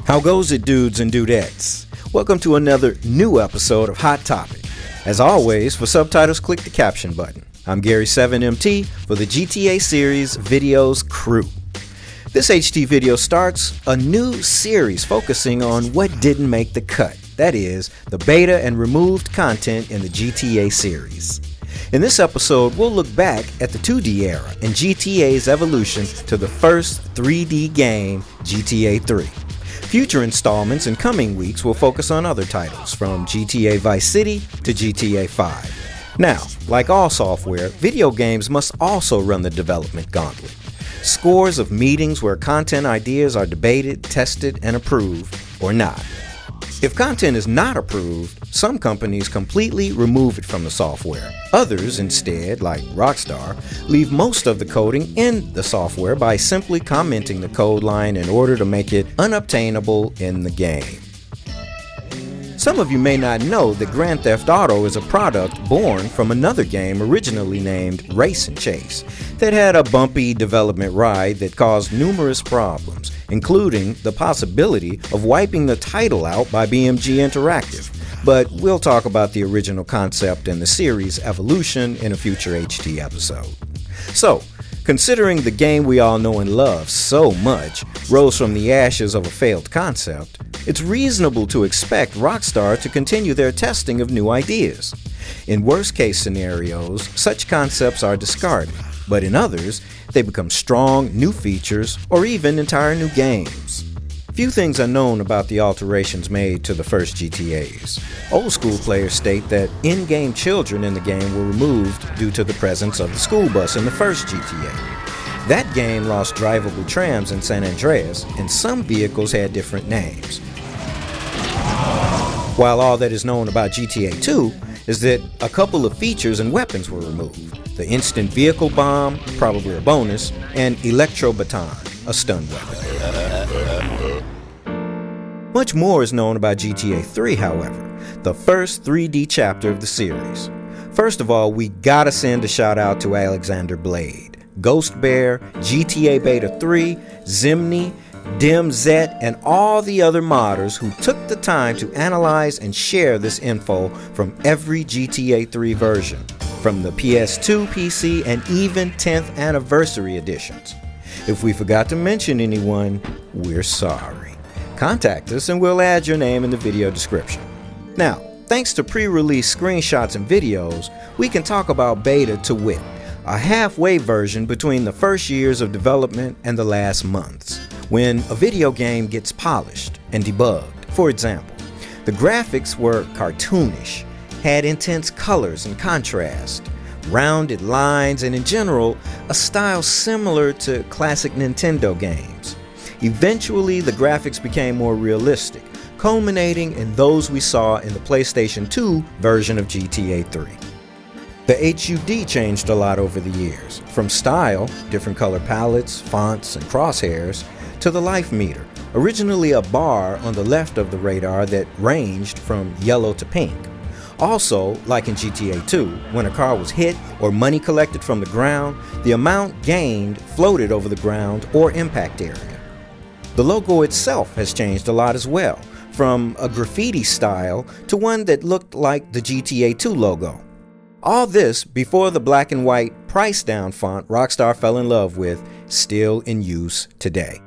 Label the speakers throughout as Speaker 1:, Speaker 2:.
Speaker 1: How goes it, dudes and dudettes? Welcome to another new episode of Hot Topic. As always, for subtitles, click the caption button. I'm Gary7MT for the GTA series Videos crew. This HT video starts a new series focusing on what didn't make the cut. That is, the beta and removed content in the GTA series. In this episode, we'll look back at the 2D era and GTA's evolution to the first 3D game, GTA 3. Future installments in coming weeks will focus on other titles, from GTA Vice City to GTA 5. Now, like all software, video games must also run the development gauntlet. Scores of meetings where content ideas are debated, tested, and approved, or not. If content is not approved, some companies completely remove it from the software. Others, instead, like Rockstar, leave most of the coding in the software by simply commenting the code line in order to make it unobtainable in the game. Some of you may not know that Grand Theft Auto is a product born from another game originally named Race and Chase that had a bumpy development ride that caused numerous problems, including the possibility of wiping the title out by BMG Interactive. But we'll talk about the original concept and the series' evolution in a future HT episode. So, considering the game we all know and love so much rose from the ashes of a failed concept, it's reasonable to expect Rockstar to continue their testing of new ideas. In worst-case scenarios, such concepts are discarded, but in others, they become strong new features or even entire new games. Few things are known about the alterations made to the first GTAs. Old school players state that in-game children in the game were removed due to the presence of the school bus in the first GTA. That game lost drivable trams in San Andreas, and some vehicles had different names. While all that is known about GTA 2 is that a couple of features and weapons were removed. The instant vehicle bomb, probably a bonus, and electro baton, a stun weapon. Much more is known about GTA 3, however, the first 3D chapter of the series. First of all, we gotta send a shout out to Alexander Blade, Ghost Bear, GTA Beta 3, Zimney, DimZ, and all the other modders who took the time to analyze and share this info from every GTA 3 version, from the PS2, PC, and even 10th anniversary editions. If we forgot to mention anyone, we're sorry. Contact us and we'll add your name in the video description. Now, thanks to pre-release screenshots and videos, we can talk about beta to wit, a halfway version between the first years of development and the last months, when a video game gets polished and debugged. For example, the graphics were cartoonish, had intense colors and contrast, rounded lines, and in general, a style similar to classic Nintendo games. Eventually, the graphics became more realistic, culminating in those we saw in the PlayStation 2 version of GTA 3. The HUD changed a lot over the years, from style, different color palettes, fonts, and crosshairs, to the life meter, originally a bar on the left of the radar that ranged from yellow to pink. Also, like in GTA 2, when a car was hit or money collected from the ground, the amount gained floated over the ground or impact area. The logo itself has changed a lot as well, from a graffiti style to one that looked like the GTA 2 logo. All this before the black and white price down font Rockstar fell in love with, still in use today.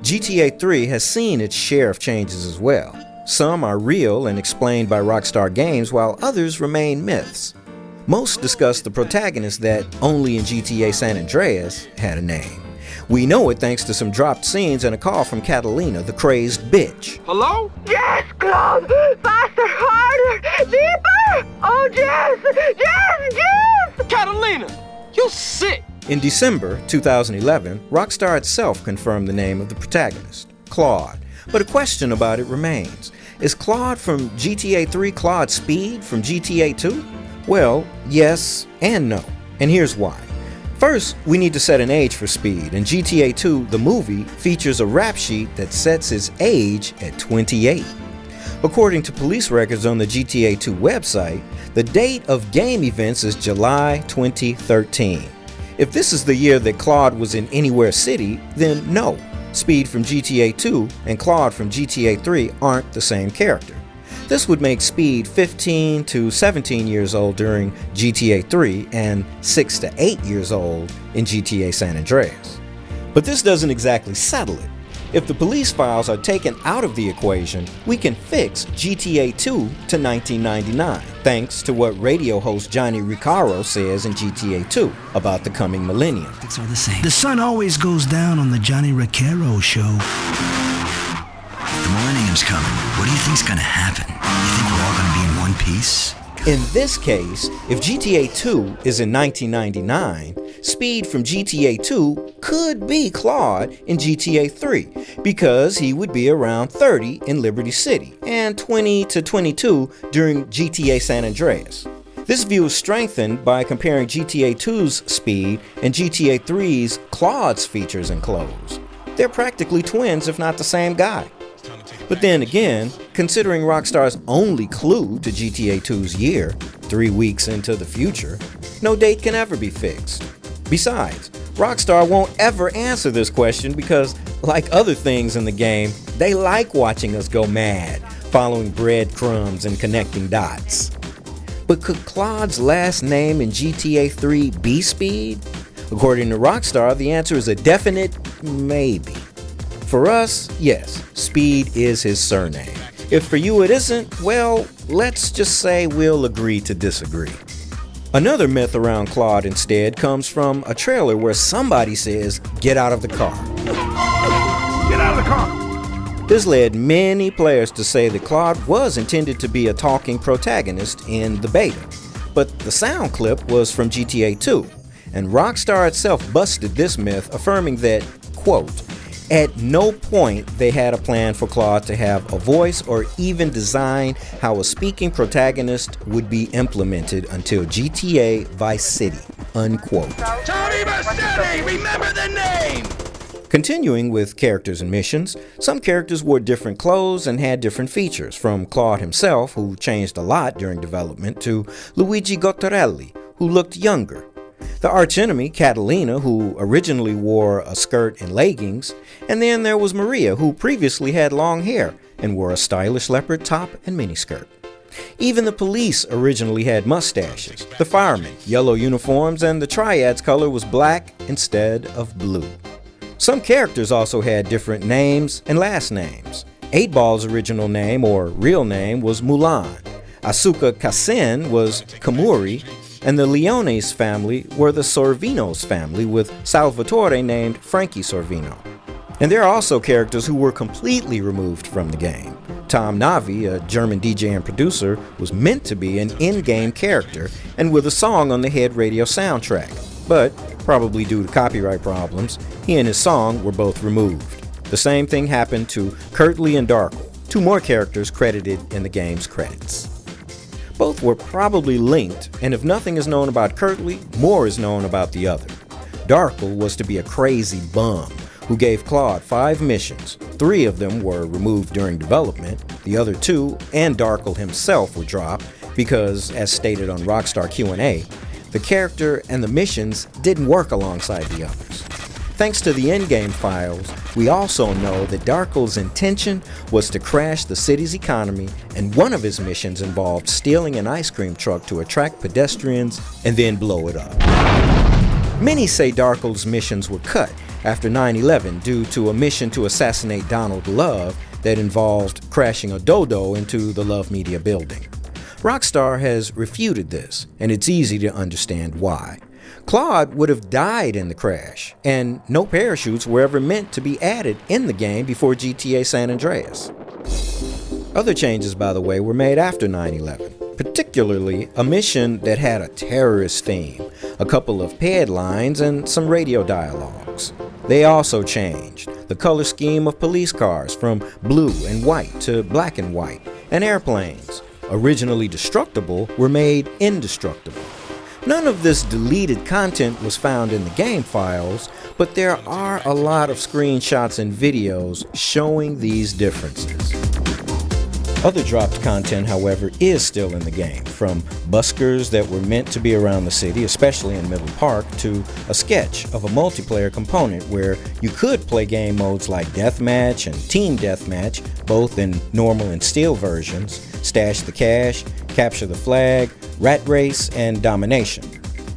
Speaker 1: GTA 3 has seen its share of changes as well. Some are real and explained by Rockstar Games, while others remain myths. Most discuss the protagonist that only in GTA San Andreas had a name. We know it thanks to some dropped scenes and a call from Catalina, the crazed bitch.
Speaker 2: Hello?
Speaker 3: Yes, Claude! Faster, harder, deeper! Oh, yes! Yes, yes!
Speaker 2: Catalina, you sick!
Speaker 1: In December 2011, Rockstar itself confirmed the name of the protagonist, Claude. But a question about it remains. Is Claude from GTA 3 Claude Speed from GTA 2? Well, yes and no. And here's why. First, we need to set an age for Speed, and GTA 2, the movie, features a rap sheet that sets his age at 28. According to police records on the GTA 2 website, the date of game events is July 2013. If this is the year that Claude was in Anywhere City, then no. Speed from GTA 2 and Claude from GTA 3 aren't the same character. This would make Speed 15 to 17 years old during GTA 3 and 6 to 8 years old in GTA San Andreas. But this doesn't exactly settle it. If the police files are taken out of the equation, we can fix GTA 2 to 1999, thanks to what radio host Johnny Riccaro says in GTA 2 about the coming millennium.
Speaker 4: Are the same. The sun always goes down on the Johnny Riccaro show. The millennium's coming. What do you think's gonna happen? You think we're all gonna be in one piece?
Speaker 1: In this case, if GTA 2 is in 1999, Speed from GTA 2 could be Claude in GTA 3 because he would be around 30 in Liberty City and 20 to 22 during GTA San Andreas. This view is strengthened by comparing GTA 2's Speed and GTA 3's Claude's features and clothes. They're practically twins, if not the same guy. But then again, considering Rockstar's only clue to GTA 2's year, 3 weeks into the future, no date can ever be fixed. Besides, Rockstar won't ever answer this question because, like other things in the game, they like watching us go mad, following breadcrumbs and connecting dots. But could Claude's last name in GTA 3 be Speed? According to Rockstar, the answer is a definite maybe. For us, yes, Speed is his surname. If for you it isn't, well, let's just say we'll agree to disagree. Another myth around Claude instead comes from a trailer where somebody says, "Get out of the car."
Speaker 5: Get out of the car!
Speaker 1: This led many players to say that Claude was intended to be a talking protagonist in the beta. But the sound clip was from GTA 2, and Rockstar itself busted this myth, affirming that, quote, "At no point they had a plan for Claude to have a voice or even design how a speaking protagonist would be implemented until GTA Vice City," unquote.
Speaker 5: Tony Massetti, remember the name!
Speaker 1: Continuing with characters and missions, some characters wore different clothes and had different features, from Claude himself, who changed a lot during development, to Luigi Gottarelli, who looked younger. The archenemy, Catalina, who originally wore a skirt and leggings, and then there was Maria, who previously had long hair and wore a stylish leopard top and miniskirt. Even the police originally had mustaches, the firemen, yellow uniforms, and the Triad's color was black instead of blue. Some characters also had different names and last names. 8-Ball's original name, or real name, was Mulan. Asuka Kasen was Kamuri, and the Leone's family were the Sorvino's family, with Salvatore named Frankie Sorvino. And there are also characters who were completely removed from the game. Tom Navi, a German DJ and producer, was meant to be an in-game character and with a song on the Head Radio soundtrack. But, probably due to copyright problems, he and his song were both removed. The same thing happened to Kurtley and Darkle, 2 more characters credited in the game's credits. Both were probably linked, and if nothing is known about Kurtley, more is known about the other. Darkle was to be a crazy bum who gave Claude 5 missions. 3 of them were removed during development. The other 2 and Darkle himself were dropped because, as stated on Rockstar Q&A, the character and the missions didn't work alongside the others. Thanks to the in-game files, we also know that Darkle's intention was to crash the city's economy, and one of his missions involved stealing an ice cream truck to attract pedestrians and then blow it up. Many say Darkle's missions were cut after 9/11 due to a mission to assassinate Donald Love that involved crashing a dodo into the Love Media building. Rockstar has refuted this, and it's easy to understand why. Claude would have died in the crash, and no parachutes were ever meant to be added in the game before GTA San Andreas. Other changes, by the way, were made after 9/11, particularly a mission that had a terrorist theme, a couple of ped lines, and some radio dialogues. They also changed the color scheme of police cars from blue and white to black and white, and airplanes, originally destructible, were made indestructible. None of this deleted content was found in the game files, but there are a lot of screenshots and videos showing these differences. Other dropped content, however, is still in the game, from buskers that were meant to be around the city, especially in Middle Park, to a sketch of a multiplayer component where you could play game modes like Deathmatch and Team Deathmatch, both in normal and steel versions, Stash the Cash, Capture the Flag, Rat Race, and Domination.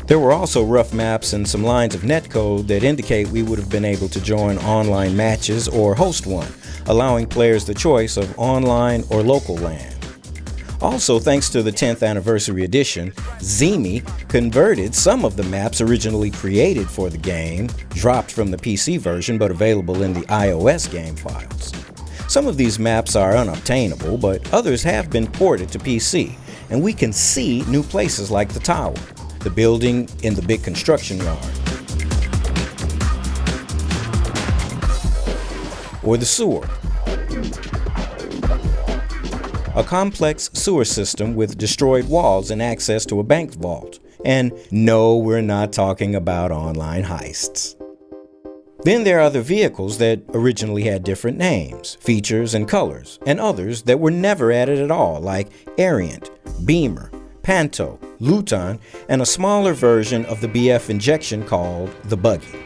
Speaker 1: There were also rough maps and some lines of netcode that indicate we would have been able to join online matches or host one, allowing players the choice of online or local LAN. Also, thanks to the 10th anniversary edition, Zemi converted some of the maps originally created for the game, dropped from the PC version but available in the iOS game files. Some of these maps are unobtainable, but others have been ported to PC, and we can see new places like the tower, the building in the big construction yard, or the sewer. A complex sewer system with destroyed walls and access to a bank vault. And no, we're not talking about online heists. Then there are the vehicles that originally had different names, features, and colors, and others that were never added at all, like Ariant, Beamer, Panto, Luton, and a smaller version of the BF injection called the Buggy.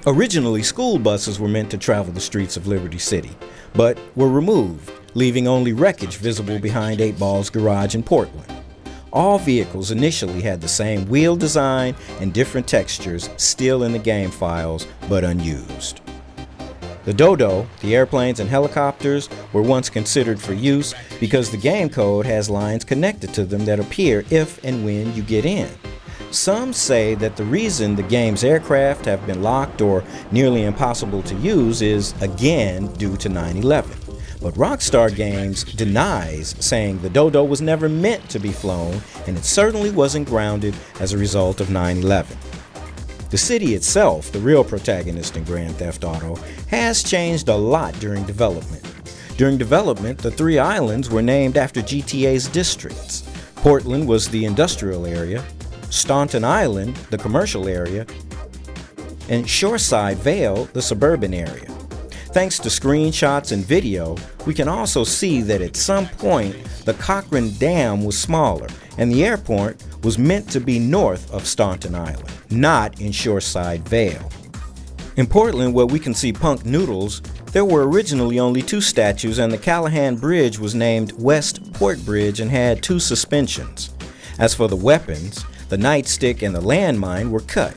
Speaker 1: Originally, school buses were meant to travel the streets of Liberty City, but were removed, leaving only wreckage visible behind 8Ball's garage in Portland. All vehicles initially had the same wheel design and different textures still in the game files, but unused. The Dodo, the airplanes and helicopters, were once considered for use because the game code has lines connected to them that appear if and when you get in. Some say that the reason the game's aircraft have been locked or nearly impossible to use is, again, due to 9/11. But Rockstar Games denies, saying the Dodo was never meant to be flown, and it certainly wasn't grounded as a result of 9/11. The city itself, the real protagonist in Grand Theft Auto, has changed a lot during development. During development, the 3 islands were named after GTA's districts. Portland was the industrial area, Staunton Island, the commercial area, and Shoreside Vale, the suburban area. Thanks to screenshots and video, we can also see that at some point the Cochrane Dam was smaller and the airport was meant to be north of Staunton Island, not in Shoreside Vale. In Portland, where we can see Punk Noodles, there were originally only 2 statues, and the Callahan Bridge was named West Port Bridge and had 2 suspensions. As for the weapons, the nightstick and the landmine were cut.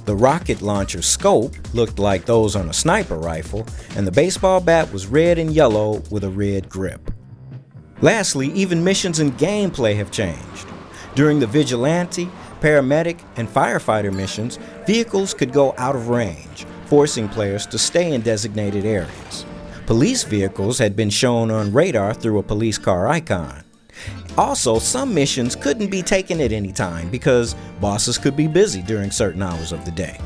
Speaker 1: The rocket launcher scope looked like those on a sniper rifle, and the baseball bat was red and yellow with a red grip. Lastly, even missions and gameplay have changed. During the vigilante, paramedic, and firefighter missions, vehicles could go out of range, forcing players to stay in designated areas. Police vehicles had been shown on radar through a police car icon. Also, some missions couldn't be taken at any time because bosses could be busy during certain hours of the day.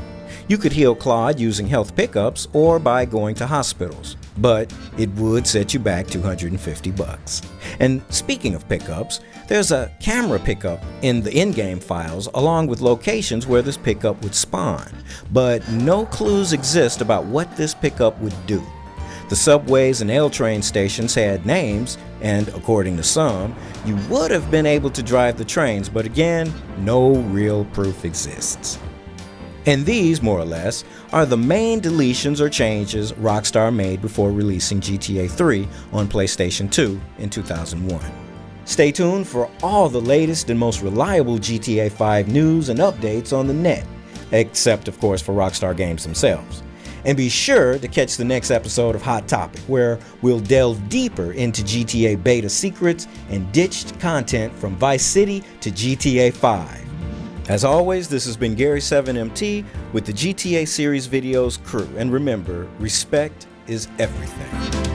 Speaker 1: You could heal Claude using health pickups or by going to hospitals, but it would set you back $250. And speaking of pickups, there's a camera pickup in the in-game files along with locations where this pickup would spawn, but no clues exist about what this pickup would do. The subways and L train stations had names, and according to some, you would have been able to drive the trains, but again, no real proof exists. And these, more or less, are the main deletions or changes Rockstar made before releasing GTA 3 on PlayStation 2 in 2001. Stay tuned for all the latest and most reliable GTA 5 news and updates on the net, except of course for Rockstar Games themselves. And be sure to catch the next episode of Hot Topic, where we'll delve deeper into GTA beta secrets and ditched content from Vice City to GTA 5. As always, this has been Gary 7MT with the GTA series videos crew. And remember, respect is everything.